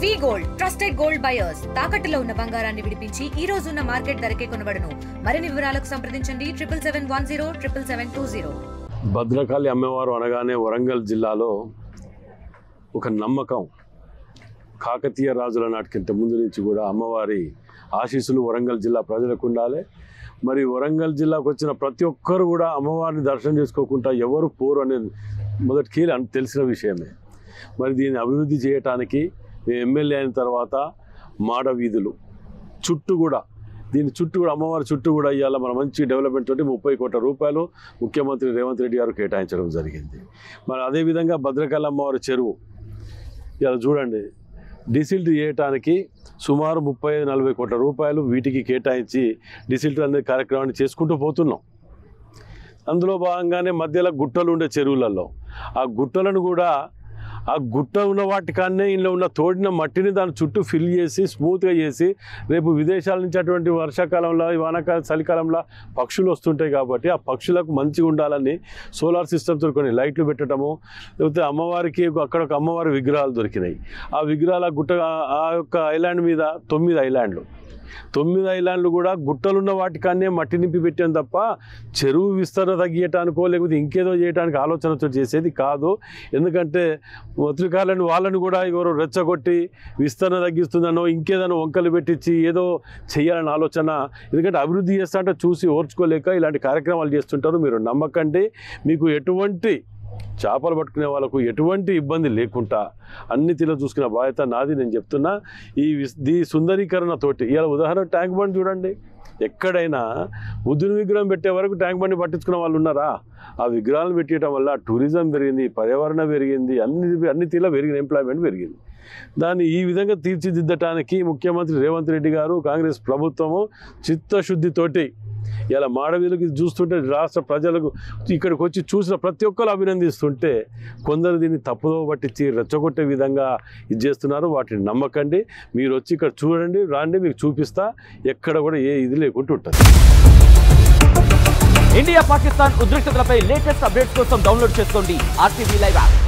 వి gold trusted gold buyers తాకట్టులో ఉన్న బంగారాన్ని విడిపించి ఈ రోజు ఉన్న మార్కెట్ ధరకే కొనబడును. మరిన్ని వివరాలకు సంప్రదించండి 77107720. భద్రకాళి అమ్మవారు అనగానే వరంగల్ జిల్లాలో ఒక నమ్మకం. కాకతీయ రాజుల నాటికంటే ముందు నుంచి కూడా అమ్మవారి ఆశీస్సులు వరంగల్ జిల్లా ప్రజలకు ఉండాలి. మరి వరంగల్ జిల్లాకు వచ్చిన ప్రతి ఒక్కరు కూడా అమ్మవారిని దర్శనం చేసుకోకుండా ఎవరు పోరు అనేది మొదటికి తెలిసిన విషయమే. మరి దీన్ని అభివృద్ధి చేయటానికి ఎమ్మెల్యే అయిన తర్వాత మాడ వీధులు చుట్టూ కూడా దీని చుట్టూ కూడా అమ్మవారి చుట్టూ కూడా ఇవాళ మన మంచి డెవలప్మెంట్ తోటి 30 కోట్ల రూపాయలు ముఖ్యమంత్రి రేవంత్ రెడ్డి గారు కేటాయించడం జరిగింది. మరి అదేవిధంగా భద్రకాళి అమ్మవారి చెరువు ఇలా చూడండి, డిసిల్ట్ చేయటానికి సుమారు 35-40 కోట్ల రూపాయలు వీటికి కేటాయించి డిసిల్ట్ అనే కార్యక్రమాన్ని చేసుకుంటూ పోతున్నాం. అందులో భాగంగానే మధ్యలో గుట్టలు ఉండే చెరువులలో ఆ గుట్టలను కూడా ఆ గుట్ట ఉన్న వాటికన్నా ఇంట్లో ఉన్న తోడిన మట్టిని దాని చుట్టూ ఫిల్ చేసి స్మూత్గా చేసి రేపు విదేశాల నుంచి అటువంటి వర్షాకాలంలో వానాకాలం చలికాలంలో పక్షులు వస్తుంటాయి కాబట్టి ఆ పక్షులకు మంచిగా ఉండాలని సోలార్ సిస్టమ్తో కొన్ని లైట్లు పెట్టడము, లేకపోతే అమ్మవారికి అక్కడ ఒక అమ్మవారి విగ్రహాలు దొరికినాయి. ఆ విగ్రహాల గుట్ట ఆ యొక్క ఐలాండ్ మీద 9 ఐలాండ్లు కూడా గుట్టలున్న వాటికన్నే మట్టి నింపి పెట్టాను తప్ప చెరువు విస్తరణ తగ్గియటానికో లేకపోతే ఇంకేదో చేయడానికి ఆలోచనతో చేసేది కాదు. ఎందుకంటే పత్రికాలను వాళ్ళని కూడా ఎవరు రెచ్చగొట్టి విస్తరణ తగ్గిస్తుందనో ఇంకేదనో వంకలు పెట్టించి ఏదో చేయాలని ఆలోచన. ఎందుకంటే అభివృద్ధి చేస్తా అంటే చూసి ఓర్చుకోలేక ఇలాంటి కార్యక్రమాలు చేస్తుంటారు. మీరు నమ్మకండి, మీకు ఎటువంటి చేపలు పట్టుకునే వాళ్ళకు ఎటువంటి ఇబ్బంది లేకుండా అన్ని తీరు చూసుకునే బాధ్యత నాది. నేను చెప్తున్నా ఈ సుందరీకరణతోటి ఇలా ఉదాహరణ ట్యాంక్ బండ్ చూడండి, ఎక్కడైనా బుద్ధుని విగ్రహం పెట్టే వరకు ట్యాంక్ బండ్ని పట్టించుకున్న వాళ్ళు ఉన్నారా? ఆ విగ్రహాలను పెట్టడం వల్ల టూరిజం పెరిగింది, పర్యావరణం పెరిగింది, అన్ని తీరులో పెరిగిన ఎంప్లాయ్మెంట్ పెరిగింది. దాన్ని ఈ విధంగా తీర్చిదిద్దటానికి ముఖ్యమంత్రి రేవంత్ రెడ్డి గారు కాంగ్రెస్ ప్రభుత్వము చిత్తశుద్ధితోటి ఇలా మాడవీళ్ళకి చూస్తుంటే రాష్ట్ర ప్రజలకు ఇక్కడికి వచ్చి చూసిన ప్రతి ఒక్కరు అభినందిస్తుంటే కొందరు దీన్ని తప్పుదో పట్టించి రెచ్చగొట్టే విధంగా ఇది చేస్తున్నారు. వాటిని నమ్మకండి, మీరు వచ్చి ఇక్కడ చూడండి, రాండి, మీకు చూపిస్తా. ఎక్కడ కూడా ఏ ఇది లేకుండా ఉంటుంది. ఇండియా పాకిస్తాన్ ఉద్రిక్తతలపై లేటెస్ట్ అప్డేట్స్ కోసం డౌన్లోడ్ చేసుకోండి RTV లైవ్ యాప్.